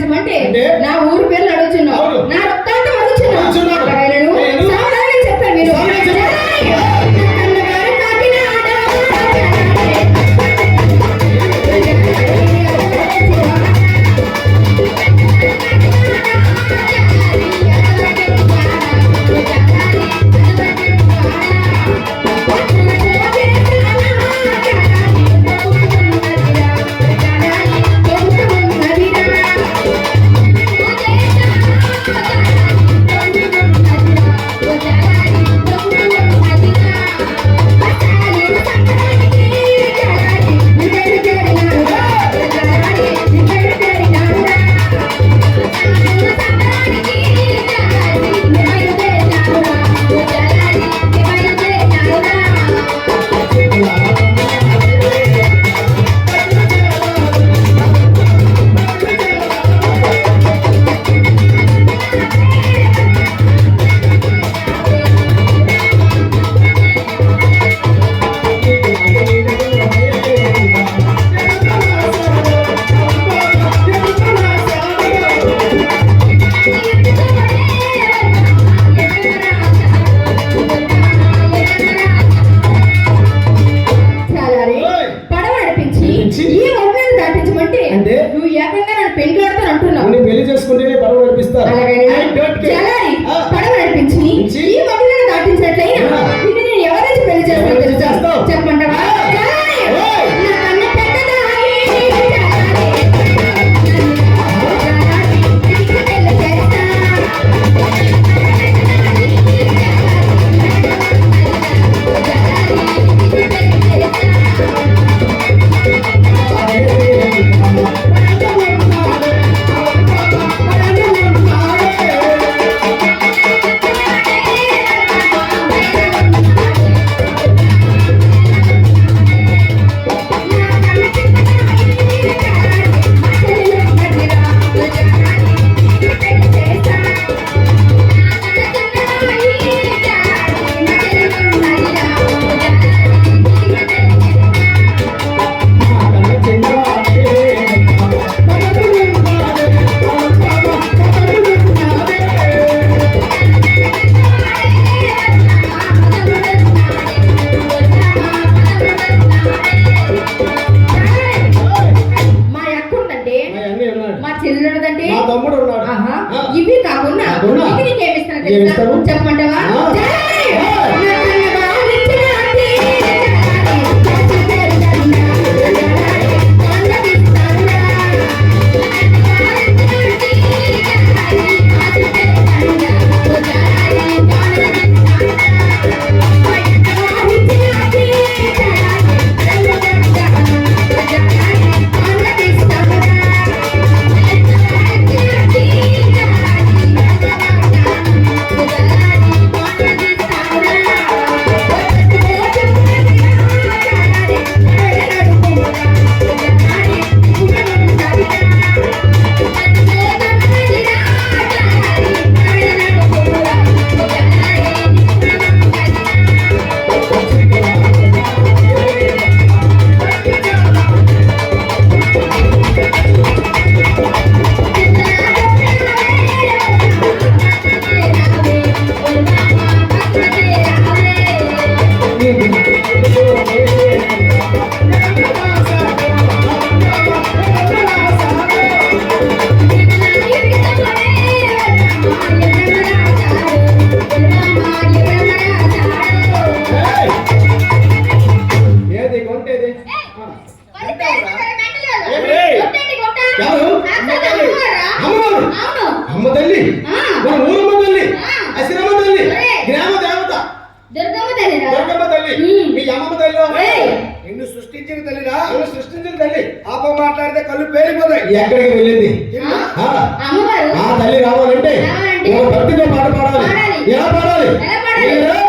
దాటించమంటే నా ఊరు పేర్లు అడుగుతున్నావు, నా రక్తాంతం అడుగుతున్నావు. చెప్పాను మీరు ఇవి కాకుండా నీకేమిస్తాను చెప్పమంటావా? మాట్లాడితే కళ్ళు పేలిపోతాయి. ఎక్కడికి వెళ్ళింది ఆ తల్లి రావాలంటే భక్తితో పాట పాడాలి. ఎలా పాడాలి? Yeah.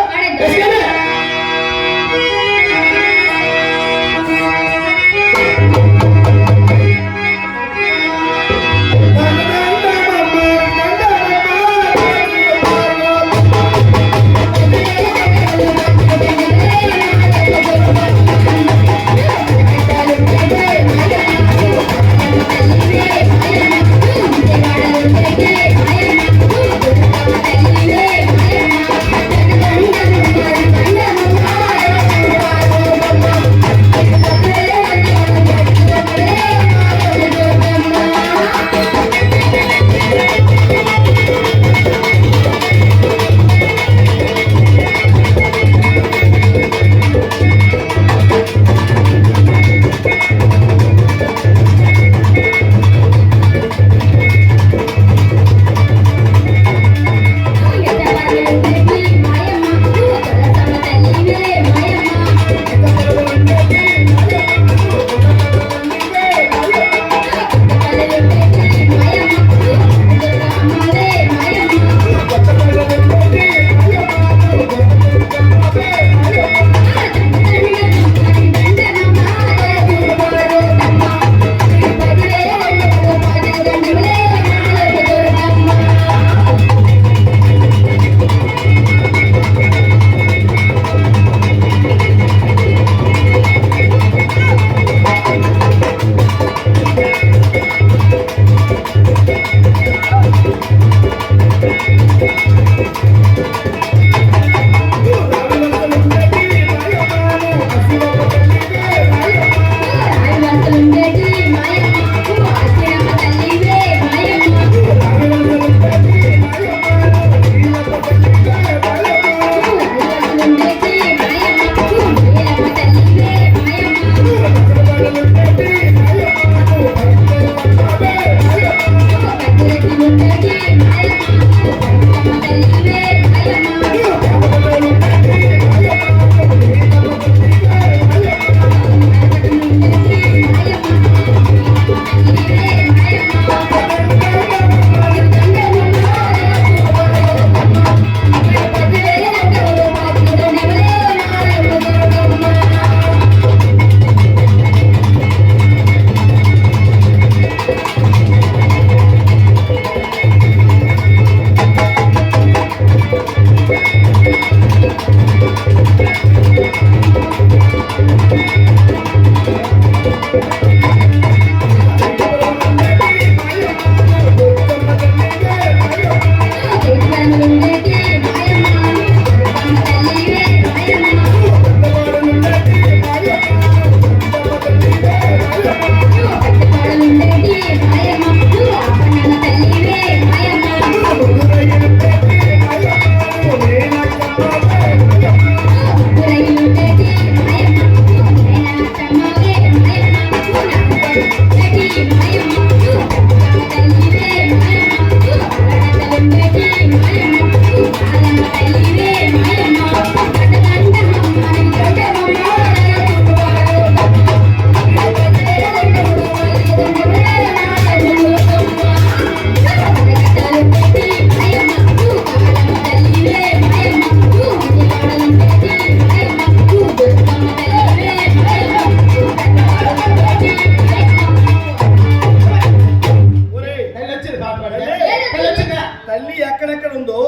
తల్లి ఎక్కడెక్కడ ఉందో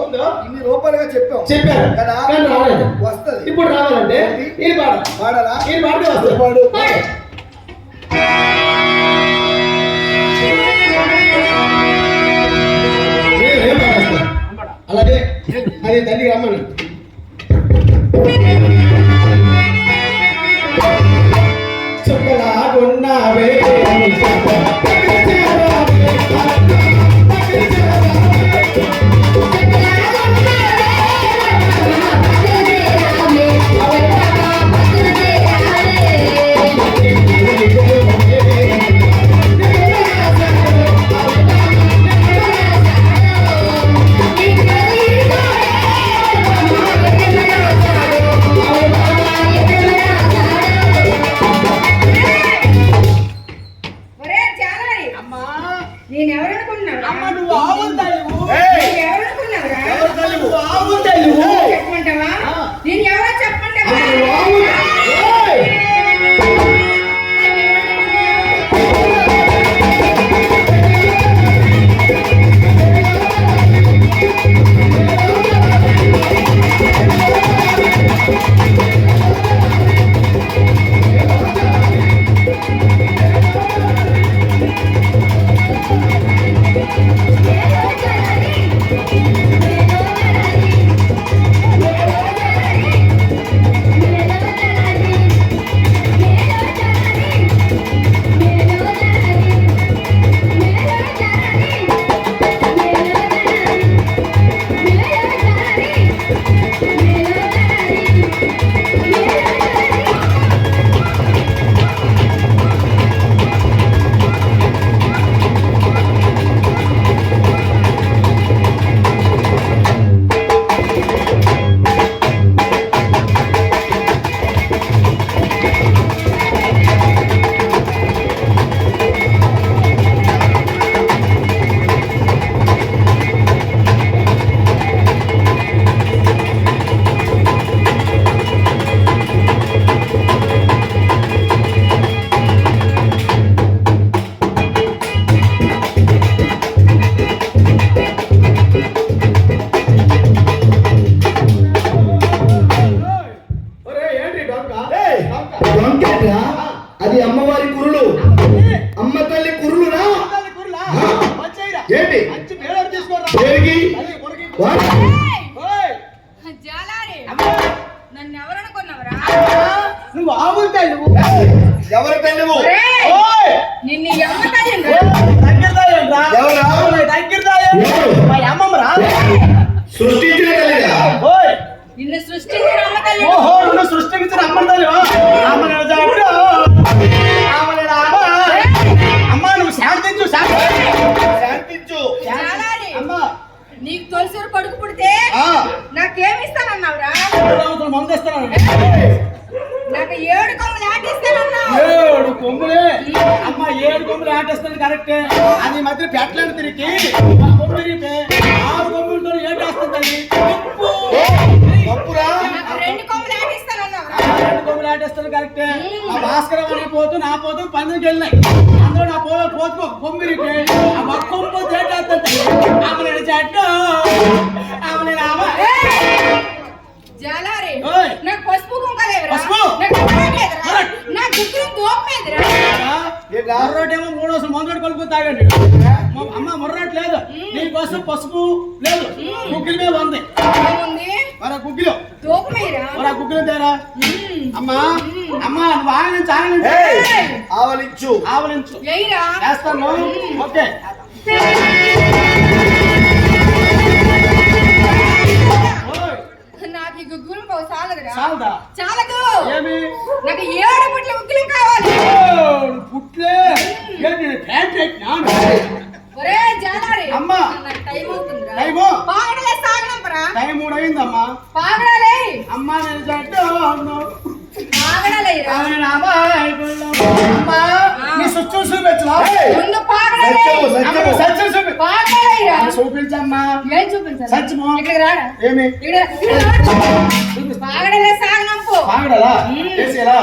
ఇన్ని రూపాయలుగా చెప్పాం చెప్పారు కదా కానీ రాలేదు. వస్తది ఇప్పుడు రావాలంటే ఈ పాట పాడాలా ఈ పాడితే వస్తుంది పాడు ఏం పాడేస్తా? అలాగే అది తల్లి రమ్మని చుక్కలాగున్నావే నేను ఎవరనుకున్నావురా? అమ్మ నువ్వు ఆవుల తల్లివు. నేను ఎవరనుకున్నావురా? ఎవరు తల్లి నువ్వు ఆవుల తల్లివు. చెప్పమంటావా? నేను ఎవరో చెప్పమంటావా? అది అమ్మవారి కురులు అమ్మ తల్లి కురులునా తల్లి కుర్లా. వచ్చేయ్రా. ఏంటి మంచి పేరు తీసుకోరా. దేనికి? తల్లి కొరికి. వాట్? ఓయ్. జాలారి అమ్మ. నన్ను ఎవరనుకున్నావురా? నువ్వు ఆవుల తల్లివు. ఎవరి తల్లివు ఓయ్. నిన్ను ఎమ్మ తల్లిరా? దగ్గర తాయండ్రా. ఎవరా? దగ్గర తాయం. మా అమ్మమ్మరా. సృష్టించిన తల్లిగా ఓయ్. నిన్ను సృష్టించిన అమ్మ తల్లి. ఓహో నువ్వు సృష్టించిన అమ్మ తల్లి. అమ్మ నువ్వు శాంతించు శాంతించు జాలారి అమ్మా నీకు తొలిసూరు కొడుకు పుడితే నాకేమి ఇస్తానన్నావురా? మందు ఇస్తున్నాను. నాకు 7 కొమ్ములు ఆటిస్తానన్నావు. 7 కొమ్ములే అమ్మ 7 కొమ్ములు ఆటేస్తాను కరెక్టే. అది మధ్య పెట్టలేని తిరిగి ఆ కొమ్ము తిరిగితే 6 కొమ్ములతో ఏటేస్తుంది. తప్పురా నాకు 2 కొమ్ములు ఆటిస్తానన్నావురా? 2 కొమ్ములు ఆటేస్తాను కరెక్టే. ఆ భాస్కరం అనే పోతూ నా పోతూ పందెంకి వెళ్ళినాయి. అందులో నా పోతూ ఒక కొమ్ము తిరిగితే ఆ ఒక్క కొమ్ము పోతూ ఏటేస్తుంది. ఆమె నేను చెట్టు ఆమె నేను జాలారి ఓయ్. నాకు పసుపు కుంకలేదురా? పసుపు? నాకు కుంకలేదురా? నా గుడ్డు దోపలేదురా? మొర్రటేమో 3 రోజులు మందుడు కలుపు తాగండి. అమ్మ మొర్రట్ లేదు. నీకోసం పసుపు లేదు. గుగ్గిల మీద ఉంది. ఏముంది? మరి గుగ్గిలో దోపమేరా? మరి గుగ్గిలో తేరా. అమ్మా అమ్మా నువ్వు ఆగలించు ఆగలించు ఆవలించు ఆవలించు ఏయిరా? చేస్తాను. ఓకే నాకు ఈ గుగ్గులు పోవు చాలదురా? చాలదా చాలదు. ఏమి నాకు 7 పుట్ల ఉగ్గులు కావాలి. పుట్లే ఫ్యాక్టరీ ఒరే జాలారి అమ్మా. నాకు టైం అవుతుందిరా. టైము పాగడలే సాగనంపరా? టైం 3 అయిందమ్మా. పాగడలే అమ్మా నేను చెట్టు పాగడలేరా? అమ్మా నీ సుచ్చు చూపించలా. ముందు పాగడలే. సత్యము సత్యం చూపి పాగడలేరా? చూపించమ్మా. ఏం చూపించాలి? సత్యము ఇక్కడికి రాడా? ఏమి ఇక్కడ పాగడలే సాగనంపు. పాగడలా చేసేలా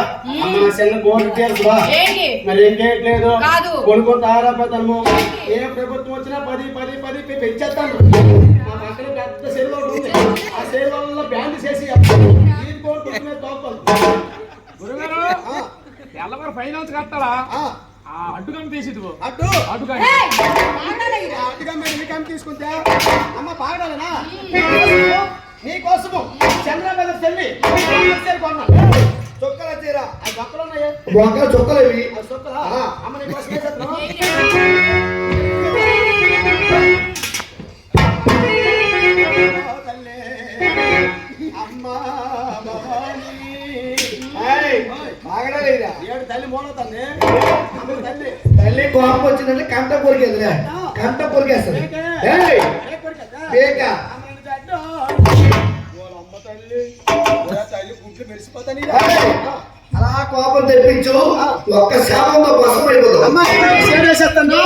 అమ్మ చిన్న గోల్డ్ తెలుసురా. ఏంటి? మరి ఇంకేట్లేదు కాదు. కొనుక్కొని తారాపతనము. ఏ ప్రభుత్వం వచ్చినా 10 పెంచేస్తాను. మీద తోపుకోవాలి. గురుగారు తెల్లవారు ఫైనాన్స్ కట్టాలా ఆ అడ్డుకం తీసిద్దు అడ్డు అడ్డుగా అడ్డుగా మీరు ఈ కమ్మి తీసుకుంటే అమ్మ బాగలేనా నీకోసము చంద్ర మీద చెల్లి కొన్నా చొక్కల చీర ఆ బొక్కలు ఉన్నాయి బొక్కల చొక్కలు ఇవి ఆ సొక్కలా అమ్మ నీకోసం వేసేస్తున్నాం. బాగలేదా ఏడు తల్లి మూలవుతుంది అమ్మ తల్లి తల్లి కోపం వచ్చిందంటే కంట పొరికేదిలే కంట పొరికేస్తుంది పేక అమ్మ తల్లి తల్లి గుంట్లు మెరిసిపోతాను అలా కోపం తెప్పించు ఒక్క శాపంతో బసం అయిపోతావు అమ్మ వేసేస్తాను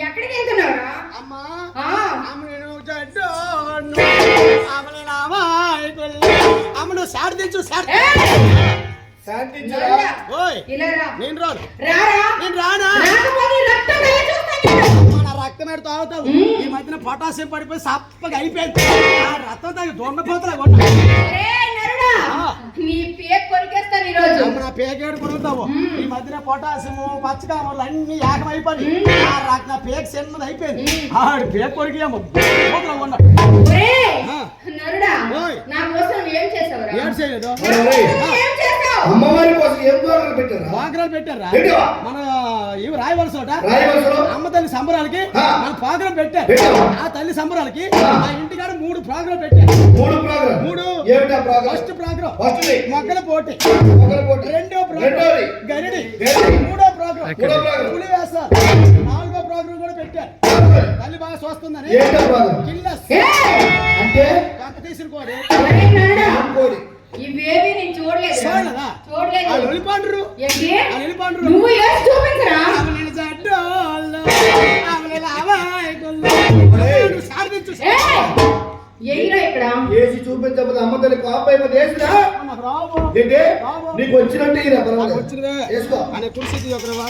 ఎక్కడికి వెళ్తున్నావురా? అమ్మా ఆ, అమ్మను శాడిదించు శాంతించురా ఓయ్ ఇలా రా. నేను రాను రారా? నేను రానా రాకపోతే రక్తం కళ్ళ చూస్తాను నేను. అమ్మా, నా రక్తం ఎడు తాగుతావు ఈ మధ్యన పొటాసియం పడిపోయి సప్పగా అయిపోయింది ఆ రక్తం తాగి దొండపోతున్నా కొన్నా ఏయ్ నరుడా, నీ పేక్ కొరికేస్తాను ఈరోజు. అమ్మ నా పేకేడు కొనుగుతావు ఈ మధ్యన పొటాసియం పచ్చకామలు అన్ని ఏకమైపోయి నా పేక్ చిన్నది అయిపోయింది ఆడు పేక్ కొరికి అమ్మ కొన్నా ఒరేయ్, ఆ. నరుడా, ఓయ్. నా కోసం ఏం చేసావురా? ఏం చేయలేదు ఏం చేసావు? అమ్మవారి కోసం ఏం ప్రోగ్రాం పెట్టారా పాగ్రాలు పెట్టారా పెట్టావా? మన ఇవి రాయవలసోట రాయవలసలో అమ్మ తల్లి సంబరాలకి ఆ. మన ప్రోగ్రాం పెట్టారు పెట్టావా? ఆ తల్లి సంబరాలకి ఆ. మా ఇంటికాడ 3 ప్రోగ్రాం పెట్టారు మూడు ప్రోగ్రాం మూడు. ఏమిటా ప్రోగ్రాం ఫస్ట్ ప్రోగ్రాం ఫస్ట్ మొక్కల పోటీ ఒకరి పోటీ రెండో ప్రోగ్రాం రెండోది గరిడి గరిడి. మూడో ప్రోగ్రాం మూడో ప్రోగ్రాం పులి వేస్తారు నాలుగో ప్రోగ్రాం కూడా పెట్టారు తల్లి బాగా చూస్తుందని ఏంటా ప్రోగ్రాం కిల్లస్ ఏయ్, అంటే పక్క తీసుకోండి ఒరేయ్ నరుడా, కోడి ఇవేవి నేను చూడలేదు. చూడలేదా? చూడలేదు. వాళ్ళు వెళ్ళిపోండ్రు ఏంటి? వాళ్ళు వెళ్ళిపోండ్రు నువ్వు వేసి చూపించరా? సాధించు ఏయ్, ఎయిరా ఇక్కడ. ఏసి చూపించకపోతే అమ్మ తల్లి కోపం అయిపోతే వేసినా రావు ఏంటి నీకు వచ్చినట్టు ఇరా పర్వాలేదు వచ్చిందే వేసుకో అనే కుర్చీ ఒకరవా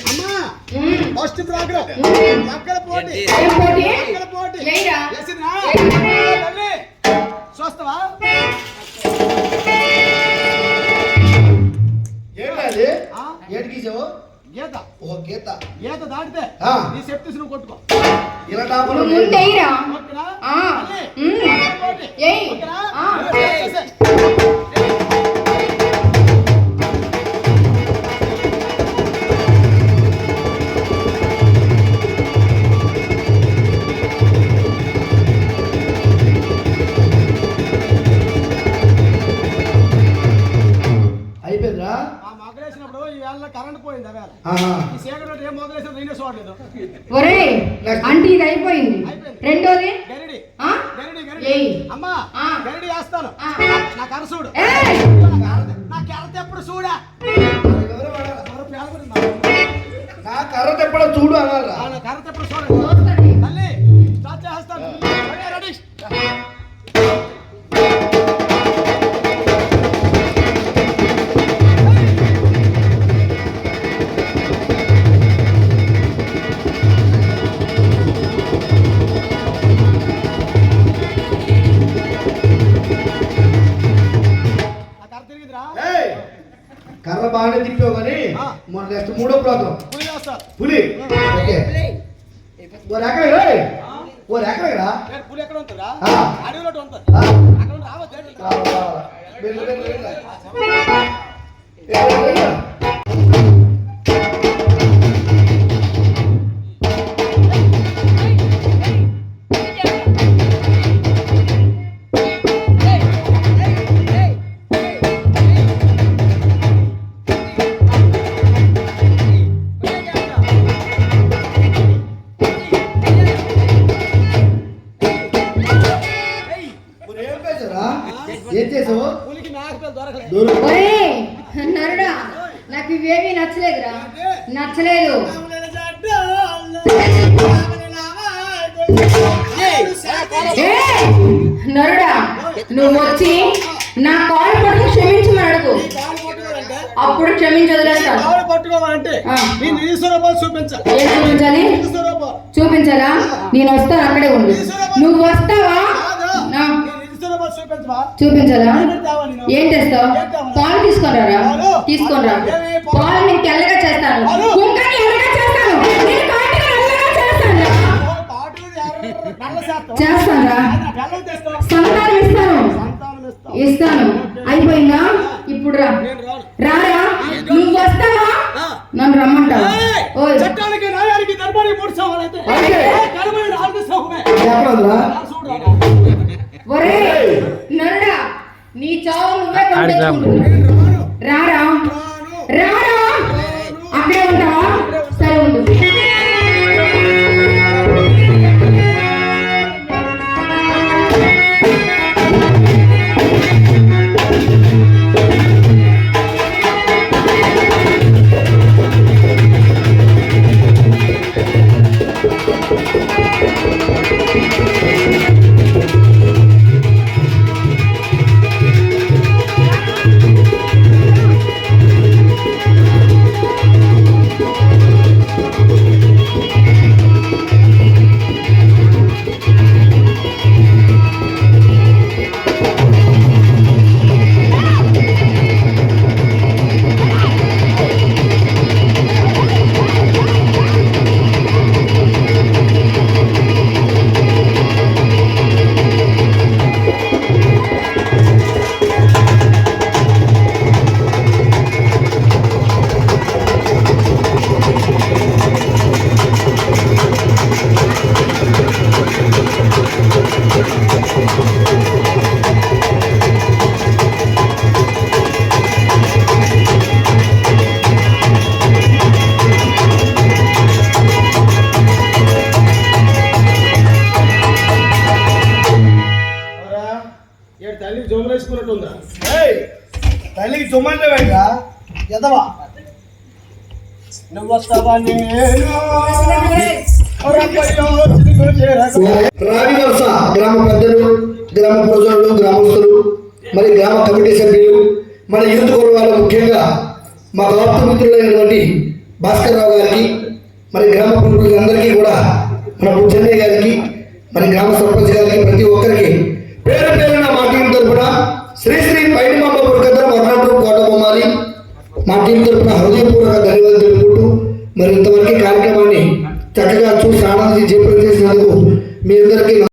అమ్మా ఉమ్. ఫస్ట్ ప్రోగ్రామ్ మక్కల పోటీ ఏం పోటీ? మక్కల పోటీ ఎయిరా. వేసినా? ఏయ్. తల్లి చూస్తావా ఏంటది ఆ? ఏటి గీసావు గీత ఓ గీత గీత దాటితే ఆ. నీ సెప్టిస్ నువ్వు కొట్టుకో ఇలా టాపులు నువ్వు ముందు ఎయిరా. ఓకేనా? ఆ. తల్లి, ఉమ్. మక్కల పోటీ. ఏయ్. ఓకేనా? ఆ. చేసేయ్. అయిపోయిందిరా ఆ మొగలేసినప్పుడు ఈ వేళ కరెంట్ పోయింది ఆ వేళ ఆహా. ఈ సేకరెట్ ఏం మొగలేసిన నేనే చూడలేదు ఒరేయ్, అంటే ఇది అయిపోయింది. అయిపోయింది. రెండోది గరిడి ఆ? గరిడి ఏయ్. గరిడి అమ్మా ఆ. గరిడి వేస్తాను ఆ. నా కర్ర చూడు ఏయ్. నా కెరత ఎప్పుడు చూడా ఎవరు వాడాలి? ఎవరు పేదపడింది నా కర్ర తెప్పడం చూడు అనాలరా నా కర్ర ఎప్పుడు చూడండి చూస్తాను. తల్లి స్టార్ట్ చేస్తాను రెడీ ఆ కర్ర తిరిగిదిరా ఏయ్! కర్ర బాగానే తిప్పావు కానీ ఆ. మన నెక్స్ట్ మూడో ప్రోగ్రాం పులి వేస్తారు పులి ఓకే ఓ రేఖ ఓ రేఖ పులి ఎక్కడ ఉంటుందా ఆ. అడవిలో ఉంటుంది ఆ. అక్కడ రావద్దు వెళ్ళు, వెళ్ళు, వెళ్ళు. వెళ్ళు, వెళ్ళు. ఏ నరుడా, నువ్వు వచ్చి నా కాలు పట్టుకు క్షమించమని అడుగు, అప్పుడు క్షమించి వదిలేస్తాను. పట్టుకోవాలంటే ఆ. నేను 20 రూపాయలు చూపించాలి. ఏం చూపించాలి? 20 రూపాయలు చూపించాలా? నేను వస్తాను, అక్కడే ఉండు. నువ్వు వస్తావా? నా. 20 రూపాయలు చూపించవా? చూపించాలా? ఏం చేస్తావు? పాలు తీసుకొనిరా. తీసుకొనిరా. పాలు నేను తెల్లగా చేస్తాను, కుంకాన్ని ఎర్రగా చేస్తాను, నేను కాటుగా నల్లగా చేస్తాను. చేస్తానురా. సంతానం ఇస్తాను. అయిపోయిందా? ఇప్పుడు రా. రారా. నువ్వు వస్తావా? నన్ను రమ్మంటావా? ఓయ్ చట్టానికి న్యాయానికి దర్బారీ 3 సవాలైతే కడమై 4 సవాలే. ఒరేయ్ నరుడా, నీ చావు నువ్వే పండించుకుంటున్నావు. రారా. రారా. అక్కడే ఉంటావా? సరే ఉండు. తల్లి జోబులు వేసుకున్నట్టుందా? తల్లికి చుమ్మంటే వెళ్ళరా ఎదవా. నువ్వు వస్తావా? రావివలస గ్రామ పెద్దలు, గ్రామ ప్రజలు, గ్రామస్తులు, మరి గ్రామ కమిటీ సభ్యులు, మన యూత్ కుటుంబాలు, ముఖ్యంగా మా గౌరవ మిత్రులైనటువంటి భాస్కర్ రావు గారికి, మరి గ్రామ ప్రజలందరికీ కూడా, మన చెన్నయ్య గారికి, మరి గ్రామ సర్పంచ్ గారికి, ప్రతి ఒక్కరికి పేరు పేరున మా టీం తరఫున శ్రీ శ్రీ పైడిమాంబ పురకద్దరం వర్ణాటూరు కోటబొమ్మాలి మా టీం తరఫున హృదయపూర్వక ధన్యవాదాలు తెలుపుకుంటూ, మరి ఇంతవరకు కార్యక్రమాన్ని చక్కగా చూసి ఆనందించి చేసినందుకు మీ అందరికీ